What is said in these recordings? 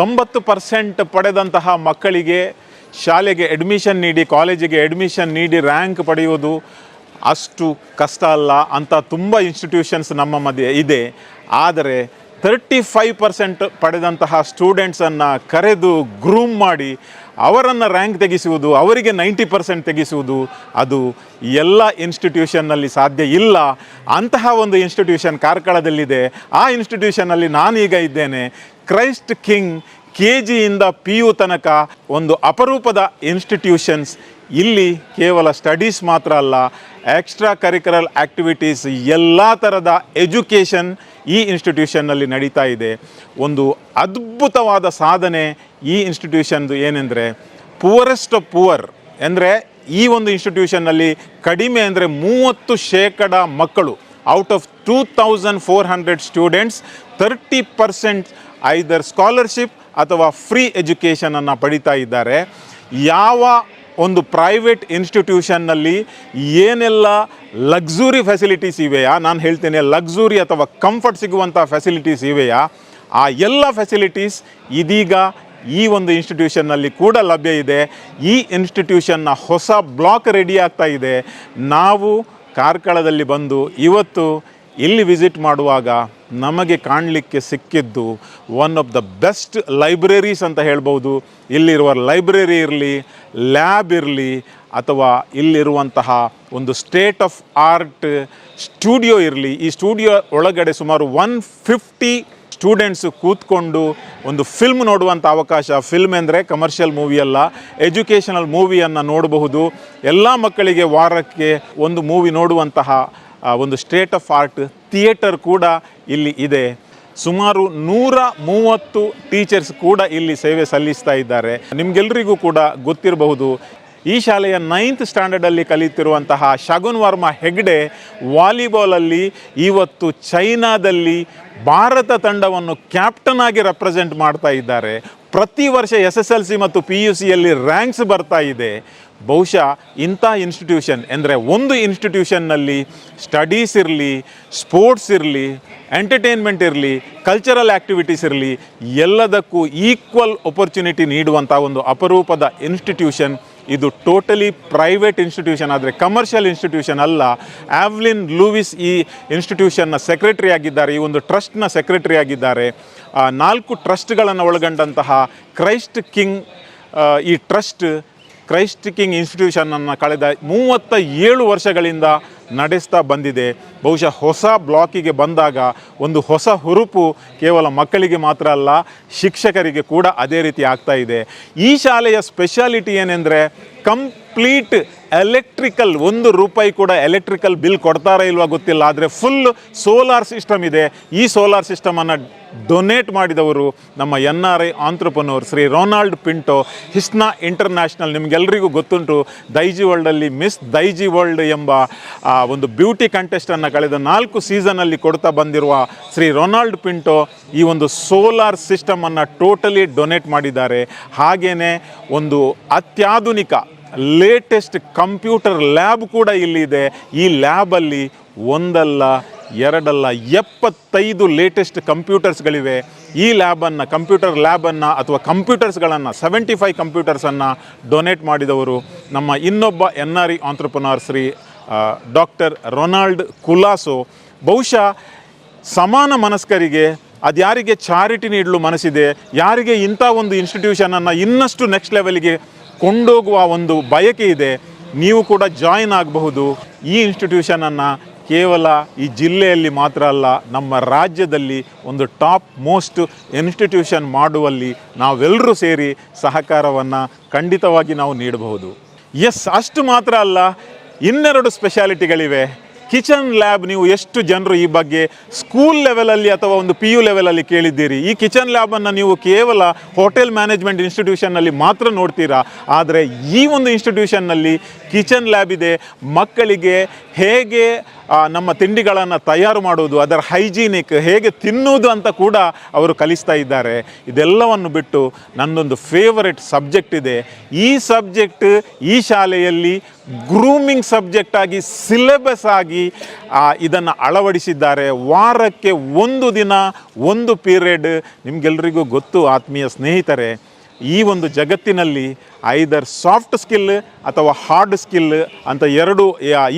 90% ಪಡೆದಂತಹ ಮಕ್ಕಳಿಗೆ ಶಾಲೆಗೆ ಅಡ್ಮಿಷನ್ ನೀಡಿ, ಕಾಲೇಜಿಗೆ ಅಡ್ಮಿಷನ್ ನೀಡಿ ರ್ಯಾಂಕ್ ಪಡೆಯುವುದು ಅಷ್ಟು ಕಷ್ಟ ಅಲ್ಲ ಅಂತ ತುಂಬ ಇನ್ಸ್ಟಿಟ್ಯೂಷನ್ಸ್ ನಮ್ಮ ಮಧ್ಯೆ ಇದೆ. ಆದರೆ 35% ಪಡೆದಂತಹ ಸ್ಟೂಡೆಂಟ್ಸನ್ನು ಕರೆದು ಗ್ರೂಮ್ ಮಾಡಿ ಅವರನ್ನು ರ್ಯಾಂಕ್ ತೆಗೆಸುವುದು, ಅವರಿಗೆ 90% ತೆಗೆಸುವುದು, ಅದು ಎಲ್ಲ ಇನ್ಸ್ಟಿಟ್ಯೂಷನ್ನಲ್ಲಿ ಸಾಧ್ಯ ಇಲ್ಲ. ಅಂತಹ ಒಂದು ಇನ್ಸ್ಟಿಟ್ಯೂಷನ್ ಕಾರ್ಕಳದಲ್ಲಿದೆ. ಆ ಇನ್ಸ್ಟಿಟ್ಯೂಷನ್ನಲ್ಲಿ ನಾನೀಗ ಇದ್ದೇನೆ. ಕ್ರೈಸ್ಟ್ ಕಿಂಗ್ KGಯಿಂದ PU ತನಕ ಒಂದು ಅಪರೂಪದ ಇನ್ಸ್ಟಿಟ್ಯೂಷನ್ಸ್. ಇಲ್ಲಿ ಕೇವಲ ಸ್ಟಡೀಸ್ ಮಾತ್ರ ಅಲ್ಲ, ಎಕ್ಸ್ಟ್ರಾ ಕರಿಕ್ಯುಲರ್ ಆ್ಯಕ್ಟಿವಿಟೀಸ್, ಎಲ್ಲ ಥರದ ಎಜುಕೇಷನ್ ಈ ಇನ್ಸ್ಟಿಟ್ಯೂಷನ್ನಲ್ಲಿ ನಡೀತಾ ಇದೆ. ಒಂದು ಅದ್ಭುತವಾದ ಸಾಧನೆ ಈ ಇನ್ಸ್ಟಿಟ್ಯೂಷನ್ದು ಏನೆಂದರೆ, ಪುವರೆಸ್ಟ್ ಆಫ್ ಪುವರ್ ಅಂದರೆ ಈ ಒಂದು ಇನ್ಸ್ಟಿಟ್ಯೂಷನ್ನಲ್ಲಿ ಕಡಿಮೆ ಅಂದರೆ 30% ಮಕ್ಕಳು out of 2400 students 30% either scholarship ಅಥವಾ ಫ್ರೀ ಎಜುಕೇಷನನ್ನು ಪಡಿತಾ ಇದ್ದಾರೆ. ಯಾವ ಒಂದು ಪ್ರೈವೇಟ್ ಇನ್ಸ್ಟಿಟ್ಯೂಷನ್ನಲ್ಲಿ ಏನೆಲ್ಲ ಲಕ್ಸುರಿ ಫೆಸಿಲಿಟೀಸ್ ಇವೆಯಾ, ನಾನು ಹೇಳ್ತೇನೆ ಲಕ್ಸುರಿ ಅಥವಾ ಕಂಫರ್ಟ್ ಸಿಗುವಂಥ ಫೆಸಿಲಿಟೀಸ್ ಇವೆಯಾ, ಆ ಎಲ್ಲ ಫೆಸಿಲಿಟೀಸ್ ಇದೀಗ ಈ ಒಂದು ಇನ್ಸ್ಟಿಟ್ಯೂಷನ್ನಲ್ಲಿ ಕೂಡ ಲಭ್ಯ ಇದೆ. ಈ ಇನ್ಸ್ಟಿಟ್ಯೂಷನ್ನ ಹೊಸ ಬ್ಲಾಕ್ ರೆಡಿ ಆಗ್ತಾ ಇದೆ. ನಾವು ಕಾರ್ಕಳದಲ್ಲಿ ಬಂದು ಇವತ್ತು ಇಲ್ಲಿ ವಿಸಿಟ್ ಮಾಡುವಾಗ ನಮಗೆ ಕಾಣಲಿಕ್ಕೆ ಸಿಕ್ಕಿದ್ದು one of the best libraries ಅಂತ ಹೇಳ್ಬೋದು. ಇಲ್ಲಿರುವ ಲೈಬ್ರರಿ ಇರಲಿ, ಲ್ಯಾಬ್ ಇರಲಿ, ಅಥವಾ ಇಲ್ಲಿರುವಂತಹ ಒಂದು ಸ್ಟೇಟ್ ಆಫ್ ಆರ್ಟ್ ಸ್ಟುಡಿಯೋ ಇರಲಿ. ಈ ಸ್ಟುಡಿಯೋ ಒಳಗಡೆ ಸುಮಾರು 150 ಸ್ಟೂಡೆಂಟ್ಸು ಕೂತ್ಕೊಂಡು ಒಂದು ಫಿಲ್ಮ್ ನೋಡುವಂಥ ಅವಕಾಶ. ಫಿಲ್ಮ್ ಅಂದರೆ ಕಮರ್ಷಿಯಲ್ ಮೂವಿ ಅಲ್ಲ, ಎಜುಕೇಷನಲ್ ಮೂವಿಯನ್ನು ನೋಡಬಹುದು. ಎಲ್ಲ ಮಕ್ಕಳಿಗೆ ವಾರಕ್ಕೆ ಒಂದು ಮೂವಿ ನೋಡುವಂತಹ ಒಂದು ಸ್ಟೇಟ್ ಆಫ್ ಆರ್ಟ್ ಥಿಯೇಟರ್ ಕೂಡ ಇಲ್ಲಿ ಇದೆ. ಸುಮಾರು 130 ಟೀಚರ್ಸ್ ಕೂಡ ಇಲ್ಲಿ ಸೇವೆ ಸಲ್ಲಿಸ್ತಾ ಇದ್ದಾರೆ. ನಿಮಗೆಲ್ಲರಿಗೂ ಕೂಡ ಗೊತ್ತಿರಬಹುದು, ಈ ಶಾಲೆಯ 9th ಸ್ಟ್ಯಾಂಡರ್ಡಲ್ಲಿ ಕಲಿತಿರುವಂತಹ ಶಗುನ್ ವರ್ಮಾ ಹೆಗ್ಡೆ ವಾಲಿಬಾಲಲ್ಲಿ ಇವತ್ತು ಚೈನಾದಲ್ಲಿ ಭಾರತ ತಂಡವನ್ನು ಕ್ಯಾಪ್ಟನ್ ಆಗಿ ರೆಪ್ರೆಸೆಂಟ್ ಮಾಡ್ತಾ ಇದ್ದಾರೆ. ಪ್ರತಿ ವರ್ಷ SSLC ಮತ್ತು PUCಯಲ್ಲಿ ರ್ಯಾಂಕ್ಸ್ ಬರ್ತಾ ಇದೆ. ಬಹುಶಃ ಇಂಥ ಇನ್ಸ್ಟಿಟ್ಯೂಷನ್ ಅಂದರೆ ಒಂದು ಇನ್ಸ್ಟಿಟ್ಯೂಷನ್ನಲ್ಲಿ ಸ್ಟಡೀಸ್ ಇರಲಿ, ಸ್ಪೋರ್ಟ್ಸ್ ಇರಲಿ, ಎಂಟರ್ಟೈನ್ಮೆಂಟ್ ಇರಲಿ, ಕಲ್ಚರಲ್ ಆ್ಯಕ್ಟಿವಿಟೀಸ್ ಇರಲಿ, ಎಲ್ಲದಕ್ಕೂ ಈಕ್ವಲ್ ಆಪರ್ಚುನಿಟಿ ನೀಡುವಂಥ ಒಂದು ಅಪರೂಪದ ಇನ್ಸ್ಟಿಟ್ಯೂಷನ್ ಇದು. ಟೋಟಲಿ ಪ್ರೈವೇಟ್ ಇನ್ಸ್ಟಿಟ್ಯೂಷನ್, ಆದರೆ ಕಮರ್ಷಿಯಲ್ ಇನ್ಸ್ಟಿಟ್ಯೂಷನ್ ಅಲ್ಲ. ಆವ್ಲಿನ್ ಲೂವಿಸ್ ಈ ಇನ್ಸ್ಟಿಟ್ಯೂಷನ್ನ ಸೆಕ್ರೆಟರಿ ಆಗಿದ್ದಾರೆ, ಈ ಒಂದು ಟ್ರಸ್ಟ್ನ ಸೆಕ್ರೆಟರಿ ಆಗಿದ್ದಾರೆ. 4 ಟ್ರಸ್ಟ್ಗಳನ್ನು ಒಳಗೊಂಡಂತಹ ಕ್ರೈಸ್ಟ್ ಕಿಂಗ್ ಈ ಕ್ರೈಸ್ಟ್ ಕಿಂಗ್ ಇನ್ಸ್ಟಿಟ್ಯೂಷನನ್ನು ಕಳೆದ 37 ವರ್ಷಗಳಿಂದ ನಡೆಸ್ತಾ ಬಂದಿದೆ. ಬಹುಶಃ ಹೊಸ ಬ್ಲಾಕಿಗೆ ಬಂದಾಗ ಒಂದು ಹೊಸ ಹುರುಪು ಕೇವಲ ಮಕ್ಕಳಿಗೆ ಮಾತ್ರ ಅಲ್ಲ, ಶಿಕ್ಷಕರಿಗೆ ಕೂಡ ಅದೇ ರೀತಿ ಆಗ್ತಾ ಇದೆ. ಈ ಶಾಲೆಯ ಸ್ಪೆಷಾಲಿಟಿ ಏನೆಂದರೆ ಕಂಪ್ಲೀಟ್ ಎಲೆಕ್ಟ್ರಿಕಲ್, ₹1 ಕೂಡ ಎಲೆಕ್ಟ್ರಿಕಲ್ ಬಿಲ್ ಕೊಡ್ತಾರಾ ಇಲ್ವಾ ಗೊತ್ತಿಲ್ಲ, ಆದರೆ ಫುಲ್ ಸೋಲಾರ್ ಸಿಸ್ಟಮ್ ಇದೆ. ಈ ಸೋಲಾರ್ ಸಿಸ್ಟಮನ್ನು ಡೊನೇಟ್ ಮಾಡಿದವರು ನಮ್ಮ NRI entrepreneur Shri Ronald Pinto, ಹಿಸ್ನಾ ಇಂಟರ್ನ್ಯಾಷನಲ್. ನಿಮಗೆಲ್ಲರಿಗೂ ಗೊತ್ತುಂಟು, ದೈಜಿ ವರ್ಲ್ಡಲ್ಲಿ ಮಿಸ್ ದೈಜಿ ವರ್ಲ್ಡ್ ಎಂಬ ಒಂದು ಬ್ಯೂಟಿ ಕಂಟೆಸ್ಟನ್ನು ಕಳೆದ 4 ಸೀಸನಲ್ಲಿ ಕೊಡ್ತಾ ಬಂದಿರುವ ಶ್ರೀ ರೊನಾಲ್ಡ್ ಪಿಂಟೋ ಈ ಒಂದು ಸೋಲಾರ್ ಸಿಸ್ಟಮನ್ನು ಟೋಟಲಿ ಡೊನೇಟ್ ಮಾಡಿದ್ದಾರೆ. ಹಾಗೆಯೇ ಒಂದು ಅತ್ಯಾಧುನಿಕ ಲೇಟೆಸ್ಟ್ ಕಂಪ್ಯೂಟರ್ ಲ್ಯಾಬ್ ಕೂಡ ಇಲ್ಲಿದೆ. ಈ ಲ್ಯಾಬಲ್ಲಿ ಒಂದಲ್ಲ ಎರಡಲ್ಲ 75 ಲೇಟೆಸ್ಟ್ ಕಂಪ್ಯೂಟರ್ಸ್ಗಳಿವೆ. ಈ ಕಂಪ್ಯೂಟರ್ ಲ್ಯಾಬನ್ನು ಅಥವಾ ಕಂಪ್ಯೂಟರ್ಸ್ಗಳನ್ನು 75 ಕಂಪ್ಯೂಟರ್ಸನ್ನು ಡೊನೇಟ್ ಮಾಡಿದವರು ನಮ್ಮ ಇನ್ನೊಬ್ಬ NRI entrepreneur Shri doctor Ronald Colaco. ಬಹುಶಃ ಸಮಾನ ಮನಸ್ಕರಿಗೆ ಅದು ಯಾರಿಗೆ ಚಾರಿಟಿ ನೀಡಲು ಮನಸ್ಸಿದೆ, ಯಾರಿಗೆ ಇಂಥ ಒಂದು ಇನ್ಸ್ಟಿಟ್ಯೂಷನನ್ನು ಇನ್ನಷ್ಟು ನೆಕ್ಸ್ಟ್ ಲೆವೆಲ್ಗೆ ಕೊಂಡೋಗುವ ಒಂದು ಬಯಕೆ ಇದೆ, ನೀವು ಕೂಡ ಜಾಯಿನ್ ಆಗಬಹುದು. ಈ ಇನ್ಸ್ಟಿಟ್ಯೂಷನನ್ನು ಕೇವಲ ಈ ಜಿಲ್ಲೆಯಲ್ಲಿ ಮಾತ್ರ ಅಲ್ಲ, ನಮ್ಮ ರಾಜ್ಯದಲ್ಲಿ ಒಂದು ಟಾಪ್ ಮೋಸ್ಟ್ ಇನ್ಸ್ಟಿಟ್ಯೂಷನ್ ಮಾಡುವಲ್ಲಿ ನಾವೆಲ್ಲರೂ ಸೇರಿ ಸಹಕಾರವನ್ನು ಖಂಡಿತವಾಗಿ ನಾವು ನೀಡಬಹುದು. ಅಷ್ಟು ಮಾತ್ರ ಅಲ್ಲ, 2 ಸ್ಪೆಷಾಲಿಟಿಗಳಿವೆ. ಕಿಚನ್ ಲ್ಯಾಬ್, ನೀವು ಎಷ್ಟು ಜನರು ಈ ಬಗ್ಗೆ ಸ್ಕೂಲ್ ಲೆವೆಲಲ್ಲಿ ಅಥವಾ ಒಂದು PU ಲೆವೆಲಲ್ಲಿ ಕೇಳಿದ್ದೀರಿ. ಈ ಕಿಚನ್ ಲ್ಯಾಬನ್ನು ನೀವು ಕೇವಲ ಹೋಟೆಲ್ ಮ್ಯಾನೇಜ್ಮೆಂಟ್ ಇನ್ಸ್ಟಿಟ್ಯೂಷನ್ನಲ್ಲಿ ಮಾತ್ರ ನೋಡ್ತೀರಾ, ಆದರೆ ಈ ಒಂದು ಇನ್ಸ್ಟಿಟ್ಯೂಷನ್ನಲ್ಲಿ ಕಿಚನ್ ಲ್ಯಾಬ್ ಇದೆ. ಮಕ್ಕಳಿಗೆ ಹೇಗೆ ನಮ್ಮ ತಿಂಡಿಗಳನ್ನು ತಯಾರು ಮಾಡುವುದು, ಅದರ ಹೈಜೀನಿಕ್ ಹೇಗೆ ತಿನ್ನುವುದು ಅಂತ ಕೂಡ ಅವರು ಕಲಿಸ್ತಾ ಇದ್ದಾರೆ. ಇದೆಲ್ಲವನ್ನು ಬಿಟ್ಟು ನನ್ನೊಂದು ಫೇವರೆಟ್ ಸಬ್ಜೆಕ್ಟ್ ಇದೆ. ಈ ಸಬ್ಜೆಕ್ಟ್ ಈ ಶಾಲೆಯಲ್ಲಿ ಗ್ರೂಮಿಂಗ್ ಸಬ್ಜೆಕ್ಟ್ ಆಗಿ ಸಿಲೆಬಸ್ ಆಗಿ ಇದನ್ನು ಅಳವಡಿಸಿದ್ದಾರೆ. ವಾರಕ್ಕೆ ಒಂದು ದಿನ ಒಂದು ಪೀರಿಯಡ್. ನಿಮಗೆಲ್ಲರಿಗೂ ಗೊತ್ತು ಆತ್ಮೀಯ ಸ್ನೇಹಿತರೆ, ಈ ಒಂದು ಜಗತ್ತಿನಲ್ಲಿ ಐದರ್ ಸಾಫ್ಟ್ ಸ್ಕಿಲ್ ಅಥವಾ ಹಾರ್ಡ್ ಸ್ಕಿಲ್ ಅಂತ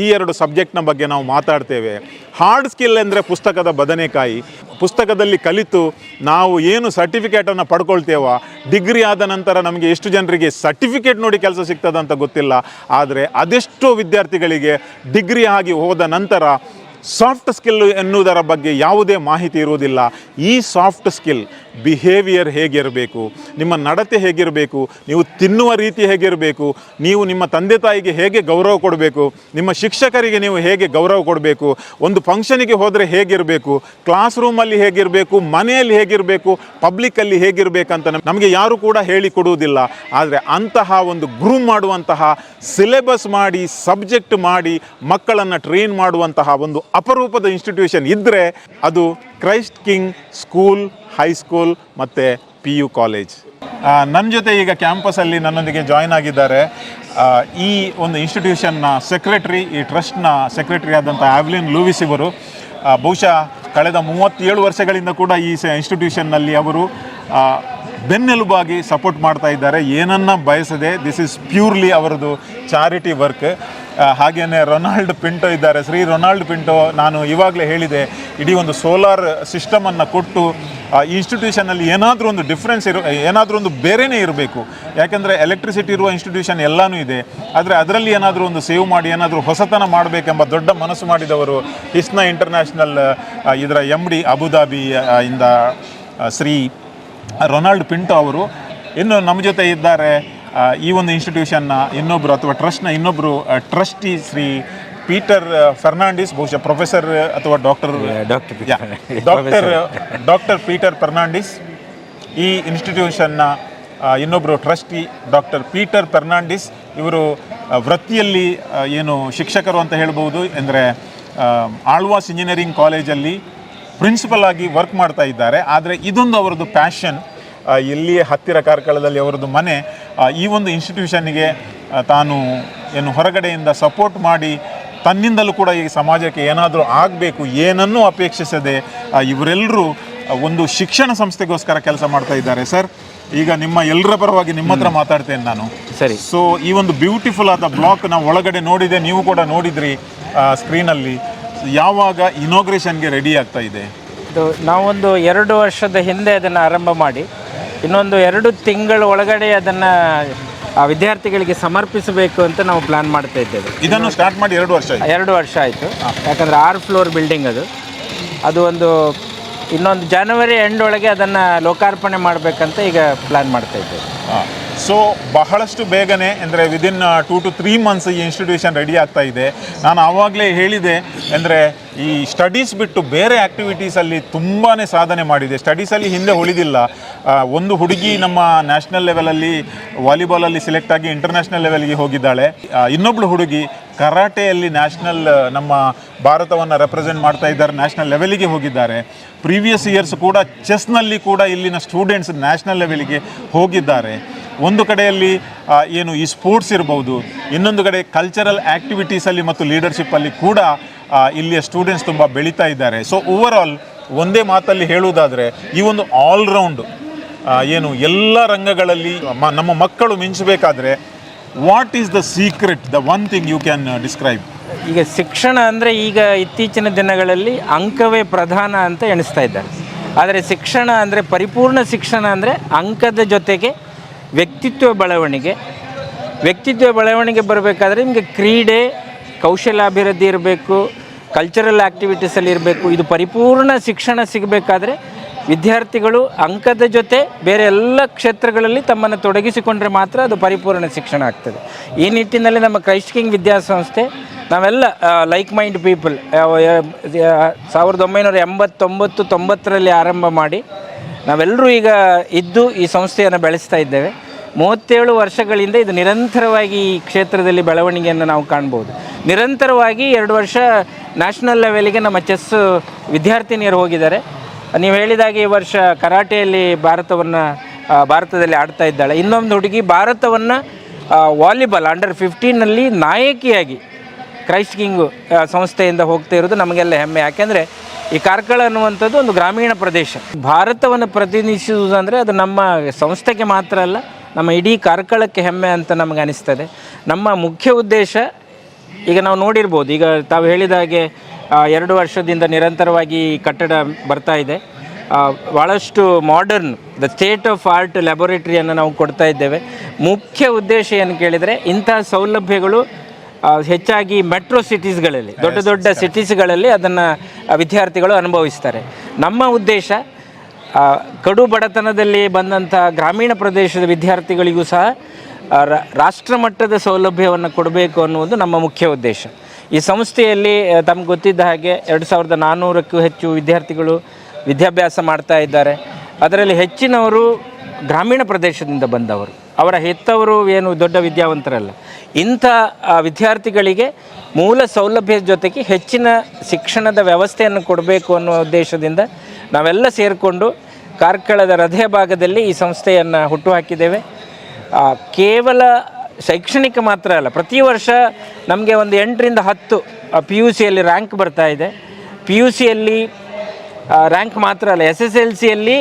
ಈ ಎರಡು ಸಬ್ಜೆಕ್ಟ್ನ ಬಗ್ಗೆ ನಾವು ಮಾತಾಡ್ತೇವೆ. ಹಾರ್ಡ್ ಸ್ಕಿಲ್ ಅಂದರೆ ಪುಸ್ತಕದ ಬದನೆಕಾಯಿ. ಪುಸ್ತಕದಲ್ಲಿ ಕಲಿತು ನಾವು ಏನು ಸರ್ಟಿಫಿಕೇಟನ್ನು ಪಡ್ಕೊಳ್ತೇವೋ, ಡಿಗ್ರಿ ಆದ ನಂತರ ನಮಗೆ ಎಷ್ಟು ಜನರಿಗೆ ಸರ್ಟಿಫಿಕೇಟ್ ನೋಡಿ ಕೆಲಸ ಸಿಗ್ತದಂತ ಗೊತ್ತಿಲ್ಲ. ಆದರೆ ಅದೆಷ್ಟೋ ವಿದ್ಯಾರ್ಥಿಗಳಿಗೆ ಡಿಗ್ರಿ ಆಗಿ ಹೋದ ನಂತರ ಸಾಫ್ಟ್ ಸ್ಕಿಲ್ ಎನ್ನುವುದರ ಬಗ್ಗೆ ಯಾವುದೇ ಮಾಹಿತಿ ಇರುವುದಿಲ್ಲ. ಈ ಸಾಫ್ಟ್ ಸ್ಕಿಲ್ ಬಿಹೇವಿಯರ್ ಹೇಗಿರಬೇಕು, ನಿಮ್ಮ ನಡತೆ ಹೇಗಿರಬೇಕು, ನೀವು ತಿನ್ನುವ ರೀತಿ ಹೇಗಿರಬೇಕು, ನೀವು ನಿಮ್ಮ ತಂದೆ ತಾಯಿಗೆ ಹೇಗೆ ಗೌರವ ಕೊಡಬೇಕು, ನಿಮ್ಮ ಶಿಕ್ಷಕರಿಗೆ ನೀವು ಹೇಗೆ ಗೌರವ ಕೊಡಬೇಕು, ಒಂದು ಫಂಕ್ಷನಿಗೆ ಹೋದರೆ ಹೇಗಿರಬೇಕು, ಕ್ಲಾಸ್ ರೂಮಲ್ಲಿ ಹೇಗಿರಬೇಕು, ಮನೆಯಲ್ಲಿ ಹೇಗಿರಬೇಕು, ಪಬ್ಲಿಕ್ಕಲ್ಲಿ ಹೇಗಿರಬೇಕಂತ ನಮಗೆ ಯಾರು ಕೂಡ ಹೇಳಿಕೊಡುವುದಿಲ್ಲ. ಆದರೆ ಅಂತಹ ಒಂದು ಗ್ರೂಮ್ ಮಾಡುವಂತಹ, ಸಿಲೆಬಸ್ ಮಾಡಿ, ಸಬ್ಜೆಕ್ಟ್ ಮಾಡಿ ಮಕ್ಕಳನ್ನು ಟ್ರೈನ್ ಮಾಡುವಂತಹ ಒಂದು ಅಪರೂಪದ ಇನ್ಸ್ಟಿಟ್ಯೂಷನ್ ಇದ್ದರೆ ಅದು ಕ್ರೈಸ್ಟ್ ಕಿಂಗ್ ಸ್ಕೂಲ್, ಹೈಸ್ಕೂಲ್ ಮತ್ತು PU ಕಾಲೇಜ್. ನನ್ನ ಜೊತೆ ಈಗ ಕ್ಯಾಂಪಸಲ್ಲಿ ನನ್ನೊಂದಿಗೆ ಜಾಯ್ನ್ ಆಗಿದ್ದಾರೆ ಈ ಒಂದು ಇನ್ಸ್ಟಿಟ್ಯೂಷನ್ನ ಸೆಕ್ರೆಟರಿ, ಈ ಟ್ರಸ್ಟ್ನ ಸೆಕ್ರೆಟರಿ ಆದಂಥ ಆವ್ಲಿನ್ ಲೂವಿಸ್ ಇವರು. ಬಹುಶಃ ಕಳೆದ 37 ವರ್ಷಗಳಿಂದ ಕೂಡ ಈ ಇನ್ಸ್ಟಿಟ್ಯೂಷನ್ನಲ್ಲಿ ಅವರು ಬೆನ್ನೆಲುಬಾಗಿ ಸಪೋರ್ಟ್ ಮಾಡ್ತಾ ಇದ್ದಾರೆ, ಏನನ್ನ ಬಯಸದೆ. ದಿಸ್ ಈಸ್ ಪ್ಯೂರ್ಲಿ ಅವರದು ಚಾರಿಟಿ ವರ್ಕ್. ಹಾಗೆಯೇ ರೊನಾಲ್ಡ್ ಪಿಂಟೋ ಇದ್ದಾರೆ, ಶ್ರೀ ರೊನಾಲ್ಡ್ ಪಿಂಟೋ. ನಾನು ಇವಾಗಲೇ ಹೇಳಿದೆ, ಇಡೀ ಒಂದು ಸೋಲಾರ್ ಸಿಸ್ಟಮನ್ನು ಕೊಟ್ಟು ಈ ಇನ್ಸ್ಟಿಟ್ಯೂಷನಲ್ಲಿ ಏನಾದರೂ ಒಂದು ಡಿಫ್ರೆನ್ಸ್ ಏನಾದರೂ ಒಂದು ಬೇರೆಯೇ ಇರಬೇಕು. ಯಾಕೆಂದರೆ ಎಲೆಕ್ಟ್ರಿಸಿಟಿ ಇರುವ ಇನ್ಸ್ಟಿಟ್ಯೂಷನ್ ಎಲ್ಲನೂ ಇದೆ, ಆದರೆ ಅದರಲ್ಲಿ ಏನಾದರೂ ಒಂದು ಸೇವ್ ಮಾಡಿ ಏನಾದರೂ ಹೊಸತನ ಮಾಡಬೇಕೆಂಬ ದೊಡ್ಡ ಮನಸ್ಸು ಮಾಡಿದವರು ಹಿಸ್ನಾ ಇಂಟರ್ನ್ಯಾಷನಲ್ ಇದರ MD ಅಬುದಾಬಿ ಇಂದ ಶ್ರೀ ರೊನಾಲ್ಡ್ ಪಿಂಟೋ ಅವರು. ಇನ್ನು ನಮ್ಮ ಜೊತೆ ಇದ್ದಾರೆ ಈ ಒಂದು ಇನ್ಸ್ಟಿಟ್ಯೂಷನ್ನ ಇನ್ನೊಬ್ಬರು ಅಥವಾ ಟ್ರಸ್ಟ್ನ ಇನ್ನೊಬ್ಬರು ಟ್ರಸ್ಟಿ ಶ್ರೀ ಪೀಟರ್ ಫರ್ನಾಂಡಿಸ್, ಬಹುಶಃ ಪ್ರೊಫೆಸರ್ ಅಥವಾ ಡಾಕ್ಟರ್ ಪೀಟರ್ ಫರ್ನಾಂಡಿಸ್. ಈ ಇನ್ಸ್ಟಿಟ್ಯೂಷನ್ನ ಇನ್ನೊಬ್ಬರು ಟ್ರಸ್ಟಿ ಡಾಕ್ಟರ್ ಪೀಟರ್ ಫರ್ನಾಂಡಿಸ್. ಇವರು ವೃತ್ತಿಯಲ್ಲಿ ಏನು ಶಿಕ್ಷಕರು ಅಂತ ಹೇಳ್ಬೋದು. ಅಂದರೆ ಆಳ್ವಾಸ್ ಇಂಜಿನಿಯರಿಂಗ್ ಕಾಲೇಜಲ್ಲಿ ಪ್ರಿನ್ಸಿಪಲ್ ಆಗಿ ವರ್ಕ್ ಮಾಡ್ತಾ ಇದ್ದಾರೆ. ಆದರೆ ಇದೊಂದು ಅವರದ್ದು ಪ್ಯಾಷನ್. ಇಲ್ಲಿಯೇ ಹತ್ತಿರ ಕಾರ್ಕಳದಲ್ಲಿ ಅವರದ್ದು ಮನೆ. ಈ ಒಂದು ಇನ್ಸ್ಟಿಟ್ಯೂಷನ್ನಿಗೆ ತಾನು ಏನು ಹೊರಗಡೆಯಿಂದ ಸಪೋರ್ಟ್ ಮಾಡಿ ತನ್ನಿಂದಲೂ ಕೂಡ ಈ ಸಮಾಜಕ್ಕೆ ಏನಾದರೂ ಆಗಬೇಕು, ಏನನ್ನೂ ಅಪೇಕ್ಷಿಸದೆ ಇವರೆಲ್ಲರೂ ಒಂದು ಶಿಕ್ಷಣ ಸಂಸ್ಥೆಗೋಸ್ಕರ ಕೆಲಸ ಮಾಡ್ತಾ ಇದ್ದಾರೆ. ಸರ್, ಈಗ ನಿಮ್ಮ ಎಲ್ಲರ ಪರವಾಗಿ ನಿಮ್ಮ ಹತ್ರ ಮಾತಾಡ್ತೇನೆ ನಾನು. ಸರಿ. ಸೊ ಈ ಒಂದು ಬ್ಯೂಟಿಫುಲ್ ಆದ ಬ್ಲಾಕ್ ನಾವು ಒಳಗಡೆ ನೋಡಿದೆ, ನೀವು ಕೂಡ ನೋಡಿದ್ರಿ ಸ್ಕ್ರೀನಲ್ಲಿ. ಯಾವಾಗ ಇನಾಗ್ರೇಷನ್ಗೆ ರೆಡಿ ಆಗ್ತಾ ಇದೆ? ನಾವೊಂದು 2 ವರ್ಷದ ಹಿಂದೆ ಅದನ್ನು ಆರಂಭ ಮಾಡಿ ಇನ್ನೊಂದು 2 ತಿಂಗಳ ಒಳಗಡೆ ಅದನ್ನು ವಿದ್ಯಾರ್ಥಿಗಳಿಗೆ ಸಮರ್ಪಿಸಬೇಕು ಅಂತ ನಾವು ಪ್ಲಾನ್ ಮಾಡ್ತಾ ಇದ್ದೇವೆ. ಇದನ್ನು ಸ್ಟಾರ್ಟ್ ಮಾಡಿ 2 ವರ್ಷ ಆಯಿತು. 2 ವರ್ಷ ಆಯಿತು. ಯಾಕಂದರೆ 6 ಫ್ಲೋರ್ ಬಿಲ್ಡಿಂಗ್ ಅದು ಒಂದು ಇನ್ನೊಂದು ಜನವರಿ ಎಂಡ್ ಒಳಗೆ ಅದನ್ನು ಲೋಕಾರ್ಪಣೆ ಮಾಡಬೇಕಂತ ಈಗ ಪ್ಲ್ಯಾನ್ ಮಾಡ್ತಾ ಇದ್ದೇವೆ. ಸೊ ಬಹಳಷ್ಟು ಬೇಗನೆ, ಅಂದರೆ ವಿದಿನ್ 2 to 3 months ಈ ಇನ್ಸ್ಟಿಟ್ಯೂಷನ್ ರೆಡಿ ಆಗ್ತಾ ಇದೆ. ನಾನು ಆವಾಗಲೇ ಹೇಳಿದೆ, ಅಂದರೆ ಈ ಸ್ಟಡೀಸ್ ಬಿಟ್ಟು ಬೇರೆ ಆ್ಯಕ್ಟಿವಿಟೀಸಲ್ಲಿ ತುಂಬಾ ಸಾಧನೆ ಮಾಡಿದೆ. ಸ್ಟಡೀಸಲ್ಲಿ ಹಿಂದೆ ಉಳಿದಿಲ್ಲ. ಒಂದು ಹುಡುಗಿ ನಮ್ಮ ನ್ಯಾಷನಲ್ ಲೆವೆಲಲ್ಲಿ ವಾಲಿಬಾಲಲ್ಲಿ ಸೆಲೆಕ್ಟ್ ಆಗಿ ಇಂಟರ್ನ್ಯಾಷನಲ್ ಲೆವೆಲ್ಗೆ ಹೋಗಿದ್ದಾಳೆ. ಇನ್ನೊಬ್ಳು ಹುಡುಗಿ ಕರಾಟೆಯಲ್ಲಿ ನ್ಯಾಷನಲ್ ನಮ್ಮ ಭಾರತವನ್ನು ರೆಪ್ರೆಸೆಂಟ್ ಮಾಡ್ತಾ ಇದ್ದಾರೆ, ನ್ಯಾಷನಲ್ ಲೆವೆಲಿಗೆ ಹೋಗಿದ್ದಾರೆ. ಪ್ರೀವಿಯಸ್ ಇಯರ್ಸ್ ಕೂಡ ಚೆಸ್ನಲ್ಲಿ ಕೂಡ ಇಲ್ಲಿನ ಸ್ಟೂಡೆಂಟ್ಸ್ ನ್ಯಾಷನಲ್ ಲೆವೆಲಿಗೆ ಹೋಗಿದ್ದಾರೆ. ಒಂದು ಕಡೆಯಲ್ಲಿ ಏನು ಈ ಸ್ಪೋರ್ಟ್ಸ್ ಇರ್ಬೋದು, ಇನ್ನೊಂದು ಕಡೆ ಕಲ್ಚರಲ್ ಆ್ಯಕ್ಟಿವಿಟೀಸಲ್ಲಿ ಮತ್ತು ಲೀಡರ್ಶಿಪ್ಪಲ್ಲಿ ಕೂಡ ಇಲ್ಲಿಯ ಸ್ಟೂಡೆಂಟ್ಸ್ ತುಂಬ ಬೆಳೀತಾ ಇದ್ದಾರೆ. ಸೊ ಓವರಾಲ್ ಒಂದೇ ಮಾತಲ್ಲಿ ಹೇಳುವುದಾದರೆ ಈ ಒಂದು ಆಲ್ರೌಂಡ್ ಏನು ಎಲ್ಲ ರಂಗಗಳಲ್ಲಿ ನಮ್ಮ ಮಕ್ಕಳು ಮಿಂಚಬೇಕಾದ್ರೆ what is the secret, the one thing you can describe? ಈಗ ಶಿಕ್ಷಣ ಅಂದರೆ ಈಗ ಇತ್ತೀಚಿನ ದಿನಗಳಲ್ಲಿ ಅಂಕವೇ ಪ್ರಧಾನ ಅಂತ ಎಣಿಸ್ತಾ ಇದ್ದಾರೆ. ಆದರೆ ಶಿಕ್ಷಣ ಅಂದರೆ ಪರಿಪೂರ್ಣ ಶಿಕ್ಷಣ ಅಂದರೆ ಅಂಕದ ಜೊತೆಗೆ ವ್ಯಕ್ತಿತ್ವ ಬೆಳವಣಿಗೆ ಬರಬೇಕಾದ್ರೆ ನಿಮಗೆ ಕ್ರೀಡೆ, ಕೌಶಲ್ಯಾಭಿವೃದ್ಧಿ ಇರಬೇಕು, ಕಲ್ಚರಲ್ ಆ್ಯಕ್ಟಿವಿಟೀಸಲ್ಲಿ ಇರಬೇಕು. ಇದು ಪರಿಪೂರ್ಣ ಶಿಕ್ಷಣ ಸಿಗಬೇಕಾದ್ರೆ ವಿದ್ಯಾರ್ಥಿಗಳು ಅಂಕದ ಜೊತೆ ಬೇರೆ ಎಲ್ಲ ಕ್ಷೇತ್ರಗಳಲ್ಲಿ ತಮ್ಮನ್ನು ತೊಡಗಿಸಿಕೊಂಡ್ರೆ ಮಾತ್ರ ಅದು ಪರಿಪೂರ್ಣ ಶಿಕ್ಷಣ ಆಗ್ತದೆ. ಈ ನಿಟ್ಟಿನಲ್ಲಿ ನಮ್ಮ ಕ್ರೈಸ್ಟ್ ಕಿಂಗ್ ವಿದ್ಯಾಸಂಸ್ಥೆ ನಾವೆಲ್ಲ ಲೈಕ್ ಮೈಂಡ್ ಪೀಪಲ್ 1989-90ರಲ್ಲಿ ಆರಂಭ ಮಾಡಿ ನಾವೆಲ್ಲರೂ ಈಗ ಇದ್ದು ಈ ಸಂಸ್ಥೆಯನ್ನು ಬೆಳೆಸ್ತಾ ಇದ್ದೇವೆ. 37 ವರ್ಷಗಳಿಂದ ಇದು ನಿರಂತರವಾಗಿ ಈ ಕ್ಷೇತ್ರದಲ್ಲಿ ಬೆಳವಣಿಗೆಯನ್ನು ನಾವು ಕಾಣ್ಬೋದು. ನಿರಂತರವಾಗಿ 2 ವರ್ಷ ನ್ಯಾಷನಲ್ ಲೆವೆಲಿಗೆ ನಮ್ಮ ಚೆಸ್ ವಿದ್ಯಾರ್ಥಿನಿಯರು ಹೋಗಿದ್ದಾರೆ. ನೀವು ಹೇಳಿದಾಗೆ ಈ ವರ್ಷ ಕರಾಟೆಯಲ್ಲಿ ಭಾರತದಲ್ಲಿ ಆಡ್ತಾ ಇದ್ದಾಳೆ. ಇನ್ನೊಂದು ಹುಡುಗಿ ಭಾರತವನ್ನು ವಾಲಿಬಾಲ್ ಅಂಡರ್ 15ನಲ್ಲಿ ನಾಯಕಿಯಾಗಿ ಕ್ರೈಸ್ಟ್ ಕಿಂಗ್ ಸಂಸ್ಥೆಯಿಂದ ಹೋಗ್ತಾ ಇರೋದು ನಮಗೆಲ್ಲ ಹೆಮ್ಮೆ. ಯಾಕೆಂದರೆ ಈ ಕಾರ್ಕಳ ಅನ್ನುವಂಥದ್ದು ಒಂದು ಗ್ರಾಮೀಣ ಪ್ರದೇಶ. ಭಾರತವನ್ನು ಪ್ರತಿನಿಧಿಸುವುದಂದರೆ ಅದು ನಮ್ಮ ಸಂಸ್ಥೆಗೆ ಮಾತ್ರ ಅಲ್ಲ, ನಮ್ಮ ಇಡೀ ಕಾರ್ಕಳಕ್ಕೆ ಹೆಮ್ಮೆ ಅಂತ ನಮಗೆ ಅನಿಸ್ತದೆ. ನಮ್ಮ ಮುಖ್ಯ ಉದ್ದೇಶ ಈಗ ನಾವು ನೋಡಿರ್ಬೋದು, ಈಗ ತಾವು ಹೇಳಿದ ಹಾಗೆ 2 ವರ್ಷದಿಂದ ನಿರಂತರವಾಗಿ ಕಟ್ಟಡ ಬರ್ತಾ ಇದೆ. ಭಾಳಷ್ಟು ಮಾಡರ್ನ್ ಸ್ಟೇಟ್ ಆಫ್ ಆರ್ಟ್ ಲ್ಯಾಬೊರೇಟರಿಯನ್ನು ನಾವು ಕೊಡ್ತಾ ಇದ್ದೇವೆ. ಮುಖ್ಯ ಉದ್ದೇಶ ಏನು ಕೇಳಿದರೆ, ಇಂತಹ ಸೌಲಭ್ಯಗಳು ಹೆಚ್ಚಾಗಿ ಮೆಟ್ರೋ ಸಿಟೀಸ್ಗಳಲ್ಲಿ, ದೊಡ್ಡ ದೊಡ್ಡ ಸಿಟೀಸ್ಗಳಲ್ಲಿ ಅದನ್ನು ವಿದ್ಯಾರ್ಥಿಗಳು ಅನುಭವಿಸ್ತಾರೆ. ನಮ್ಮ ಉದ್ದೇಶ ಕಡು ಬಡತನದಲ್ಲಿ ಬಂದಂಥ ಗ್ರಾಮೀಣ ಪ್ರದೇಶದ ವಿದ್ಯಾರ್ಥಿಗಳಿಗೂ ಸಹ ರಾಷ್ಟ್ರ ಮಟ್ಟದ ಸೌಲಭ್ಯವನ್ನು ಕೊಡಬೇಕು ಅನ್ನುವುದು ನಮ್ಮ ಮುಖ್ಯ ಉದ್ದೇಶ. ಈ ಸಂಸ್ಥೆಯಲ್ಲಿ ತಮ್ಗೆ ಗೊತ್ತಿದ್ದ ಹಾಗೆ 2400ಕ್ಕೂ ಹೆಚ್ಚು ವಿದ್ಯಾರ್ಥಿಗಳು ವಿದ್ಯಾಭ್ಯಾಸ ಮಾಡ್ತಾ ಇದ್ದಾರೆ. ಅದರಲ್ಲಿ ಹೆಚ್ಚಿನವರು ಗ್ರಾಮೀಣ ಪ್ರದೇಶದಿಂದ ಬಂದವರು, ಅವರ ಹೆತ್ತವರು ಏನು ದೊಡ್ಡ ವಿದ್ಯಾವಂತರಲ್ಲ. ಇಂಥ ವಿದ್ಯಾರ್ಥಿಗಳಿಗೆ ಮೂಲ ಸೌಲಭ್ಯದ ಜೊತೆಗೆ ಹೆಚ್ಚಿನ ಶಿಕ್ಷಣದ ವ್ಯವಸ್ಥೆಯನ್ನು ಕೊಡಬೇಕು ಅನ್ನೋ ಉದ್ದೇಶದಿಂದ ನಾವೆಲ್ಲ ಸೇರಿಕೊಂಡು ಕಾರ್ಕಳದ ಹೃದಯ ಭಾಗದಲ್ಲಿ ಈ ಸಂಸ್ಥೆಯನ್ನು ಹುಟ್ಟುಹಾಕಿದ್ದೇವೆ. ಕೇವಲ ಶೈಕ್ಷಣಿಕ ಮಾತ್ರ ಅಲ್ಲ, ಪ್ರತಿ ವರ್ಷ ನಮಗೆ ಒಂದು 8ರಿಂದ 10 PUCಯಲ್ಲಿ ರ್ಯಾಂಕ್ ಬರ್ತಾ ಇದೆ. PUCಯಲ್ಲಿ ರ್ಯಾಂಕ್ ಮಾತ್ರ ಅಲ್ಲ, SSLCಯಲ್ಲಿ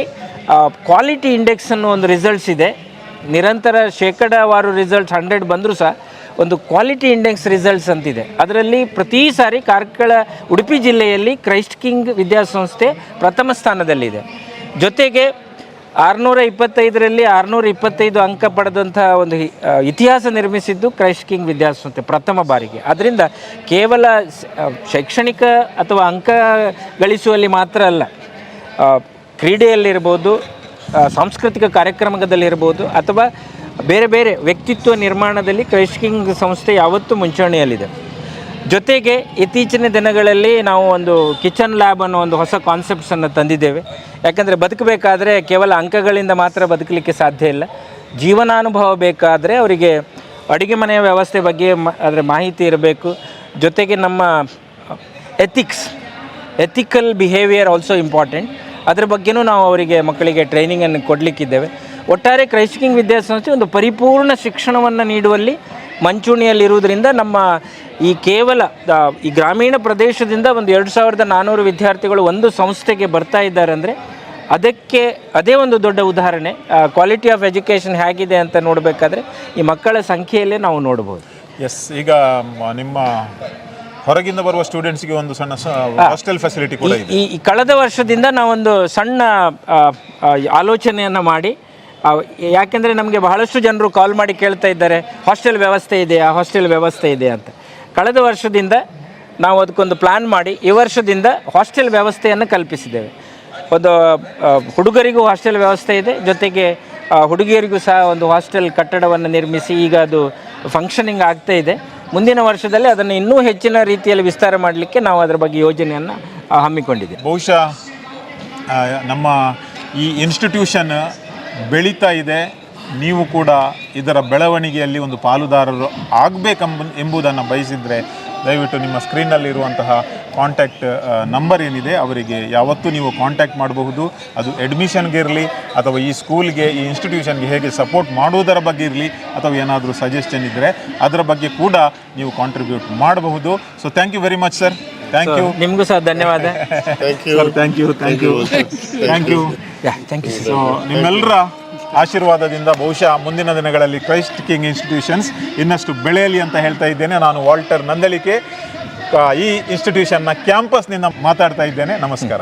ಕ್ವಾಲಿಟಿ ಇಂಡೆಕ್ಸ್ ಅನ್ನೋ ಒಂದು ರಿಸಲ್ಟ್ಸ್ ಇದೆ. ನಿರಂತರ ಶೇಕಡಾವಾರು ರಿಸಲ್ಟ್ಸ್ 100 ಬಂದರೂ ಸಹ ಒಂದು ಕ್ವಾಲಿಟಿ ಇಂಡೆಕ್ಸ್ ರಿಸಲ್ಟ್ಸ್ ಅಂತಿದೆ. ಅದರಲ್ಲಿ ಪ್ರತಿ ಸಾರಿ ಉಡುಪಿ ಜಿಲ್ಲೆಯಲ್ಲಿ ಕ್ರೈಸ್ಟ್ ಕಿಂಗ್ ವಿದ್ಯಾಸಂಸ್ಥೆ ಪ್ರಥಮ ಸ್ಥಾನದಲ್ಲಿದೆ. ಜೊತೆಗೆ 625ರಲ್ಲಿ 625 ಅಂಕ ಪಡೆದಂಥ ಒಂದು ಇತಿಹಾಸ ನಿರ್ಮಿಸಿದ್ದು ಕ್ರೈಸ್ಟ್ ಕಿಂಗ್ ವಿದ್ಯಾಸಂಸ್ಥೆ ಪ್ರಥಮ ಬಾರಿಗೆ. ಅದರಿಂದ ಕೇವಲ ಶೈಕ್ಷಣಿಕ ಅಥವಾ ಅಂಕ ಗಳಿಸುವಲ್ಲಿ ಮಾತ್ರ ಅಲ್ಲ, ಕ್ರೀಡೆಯಲ್ಲಿರ್ಬೋದು, ಸಾಂಸ್ಕೃತಿಕ ಕಾರ್ಯಕ್ರಮದಲ್ಲಿರ್ಬೋದು, ಅಥವಾ ಬೇರೆ ಬೇರೆ ವ್ಯಕ್ತಿತ್ವ ನಿರ್ಮಾಣದಲ್ಲಿ ಕ್ರೈಸ್ಟ್ ಕಿಂಗ್ ಸಂಸ್ಥೆ ಯಾವತ್ತೂ ಮುಂಚೂಣಿಯಲ್ಲಿದೆ. ಜೊತೆಗೆ ಇತ್ತೀಚಿನ ದಿನಗಳಲ್ಲಿ ನಾವು ಒಂದು ಕಿಚನ್ ಲ್ಯಾಬ್ ಅನ್ನೋ ಒಂದು ಹೊಸ ಕಾನ್ಸೆಪ್ಟ್ಸನ್ನು ತಂದಿದ್ದೇವೆ. ಯಾಕಂದರೆ ಬದುಕಬೇಕಾದ್ರೆ ಕೇವಲ ಅಂಕಗಳಿಂದ ಮಾತ್ರ ಬದುಕಲಿಕ್ಕೆ ಸಾಧ್ಯ ಇಲ್ಲ. ಜೀವನಾನುಭವ ಬೇಕಾದರೆ ಅವರಿಗೆ ಅಡುಗೆ ಮನೆಯ ವ್ಯವಸ್ಥೆ ಬಗ್ಗೆ ಅದರ ಮಾಹಿತಿ ಇರಬೇಕು. ಜೊತೆಗೆ ನಮ್ಮ ಎಥಿಕಲ್ ಬಿಹೇವಿಯರ್ ಆಲ್ಸೋ ಇಂಪಾರ್ಟೆಂಟ್. ಅದರ ಬಗ್ಗೆನೂ ನಾವು ಅವರಿಗೆ ಮಕ್ಕಳಿಗೆ ಟ್ರೈನಿಂಗನ್ನು ಕೊಡಲಿಕ್ಕಿದ್ದೇವೆ. ಒಟ್ಟಾರೆ ಕ್ರೈಸ್ಟ್ ಕಿಂಗ್ ವಿದ್ಯಾಸಂಸ್ಥೆ ಒಂದು ಪರಿಪೂರ್ಣ ಶಿಕ್ಷಣವನ್ನು ನೀಡುವಲ್ಲಿ ಮಂಚೂಣಿಯಲ್ಲಿರುವುದರಿಂದ ನಮ್ಮ ಕೇವಲ ಈ ಗ್ರಾಮೀಣ ಪ್ರದೇಶದಿಂದ ಒಂದು 2400 ವಿದ್ಯಾರ್ಥಿಗಳು ಒಂದು ಸಂಸ್ಥೆಗೆ ಬರ್ತಾ ಇದ್ದಾರೆ ಅಂದರೆ ಅದೇ ಒಂದು ದೊಡ್ಡ ಉದಾಹರಣೆ. ಕ್ವಾಲಿಟಿ ಆಫ್ ಎಜುಕೇಷನ್ ಹೇಗಿದೆ ಅಂತ ನೋಡಬೇಕಾದ್ರೆ ಈ ಮಕ್ಕಳ ಸಂಖ್ಯೆಯಲ್ಲೇ ನಾವು ನೋಡ್ಬೋದು. ಎಸ್, ಈಗ ನಿಮ್ಮ ಹೊರಗಿಂದ ಬರುವ ಸ್ಟೂಡೆಂಟ್ಸ್ಗೆ ಒಂದು ಸಣ್ಣ ಹಾಸ್ಟೆಲ್ ಫೆಸಿಲಿಟಿ ಕೂಡ ಇದೆ. ಈ ಕಳೆದ ವರ್ಷದಿಂದ ನಾವೊಂದು ಸಣ್ಣ ಆಲೋಚನೆಯನ್ನು ಮಾಡಿ, ಯಾಕೆಂದರೆ ನಮಗೆ ಬಹಳಷ್ಟು ಜನರು ಕಾಲ್ ಮಾಡಿ ಕೇಳ್ತಾ ಇದ್ದಾರೆ, ಹಾಸ್ಟೆಲ್ ವ್ಯವಸ್ಥೆ ಇದೆಯಾ ಅಂತ. ಕಳೆದ ವರ್ಷದಿಂದ ನಾವು ಅದಕ್ಕೊಂದು ಪ್ಲ್ಯಾನ್ ಮಾಡಿ ಈ ವರ್ಷದಿಂದ ಹಾಸ್ಟೆಲ್ ವ್ಯವಸ್ಥೆಯನ್ನು ಕಲ್ಪಿಸಿದ್ದೇವೆ. ಒಂದು ಹುಡುಗರಿಗೂ ಹಾಸ್ಟೆಲ್ ವ್ಯವಸ್ಥೆ ಇದೆ, ಜೊತೆಗೆ ಹುಡುಗಿಯರಿಗೂ ಸಹ ಒಂದು ಹಾಸ್ಟೆಲ್ ಕಟ್ಟಡವನ್ನು ನಿರ್ಮಿಸಿ ಈಗ ಅದು ಫಂಕ್ಷನಿಂಗ್ ಆಗ್ತಾ ಇದೆ. ಮುಂದಿನ ವರ್ಷದಲ್ಲಿ ಅದನ್ನು ಇನ್ನೂ ಹೆಚ್ಚಿನ ರೀತಿಯಲ್ಲಿ ವಿಸ್ತಾರ ಮಾಡಲಿಕ್ಕೆ ನಾವು ಅದರ ಬಗ್ಗೆ ಯೋಜನೆಯನ್ನು ಹಮ್ಮಿಕೊಂಡಿದ್ದೇವೆ. ಬಹುಶಃ ನಮ್ಮ ಈ ಇನ್ಸ್ಟಿಟ್ಯೂಷನ್ ಬೆಳೀತಾ ಇದೆ. ನೀವು ಕೂಡ ಇದರ ಬೆಳವಣಿಗೆಯಲ್ಲಿ ಒಂದು ಪಾಲುದಾರರು ಎಂಬುದನ್ನು ಬಯಸಿದರೆ ದಯವಿಟ್ಟು ನಿಮ್ಮ ಸ್ಕ್ರೀನಲ್ಲಿರುವಂತಹ ಕಾಂಟ್ಯಾಕ್ಟ್ ನಂಬರ್ ಏನಿದೆ ಅವರಿಗೆ ಯಾವತ್ತೂ ನೀವು ಕಾಂಟ್ಯಾಕ್ಟ್ ಮಾಡಬಹುದು. ಅದು ಅಡ್ಮಿಷನ್ಗೆ ಇರಲಿ, ಅಥವಾ ಈ ಸ್ಕೂಲ್ಗೆ, ಈ ಇನ್ಸ್ಟಿಟ್ಯೂಷನ್ಗೆ ಹೇಗೆ ಸಪೋರ್ಟ್ ಮಾಡುವುದರ ಬಗ್ಗೆ ಇರಲಿ, ಅಥವಾ ಏನಾದರೂ ಸಜೆಷನ್ ಇದ್ದರೆ ಅದರ ಬಗ್ಗೆ ಕೂಡ ನೀವು ಕಾಂಟ್ರಿಬ್ಯೂಟ್ ಮಾಡಬಹುದು. So thank you very much sir. Thank you. ನಿಮಗೂ ಸಹ ಧನ್ಯವಾದ. Thank you. ಸೊ ನಿಮ್ಮೆಲ್ಲರ ಆಶೀರ್ವಾದದಿಂದ ಬಹುಶಃ ಮುಂದಿನ ದಿನಗಳಲ್ಲಿ ಕ್ರೈಸ್ಟ್ ಕಿಂಗ್ ಇನ್ಸ್ಟಿಟ್ಯೂಷನ್ಸ್ ಇನ್ನಷ್ಟು ಬೆಳೆಯಲಿ ಅಂತ ಹೇಳ್ತಾ ಇದ್ದೇನೆ. ನಾನು ವಾಲ್ಟರ್ ನಂದಳಿಕೆ, ಈ ಇನ್ಸ್ಟಿಟ್ಯೂಷನ್ನ ಕ್ಯಾಂಪಸ್ನಿಂದ ಮಾತಾಡ್ತಾ ಇದ್ದೇನೆ. ನಮಸ್ಕಾರ.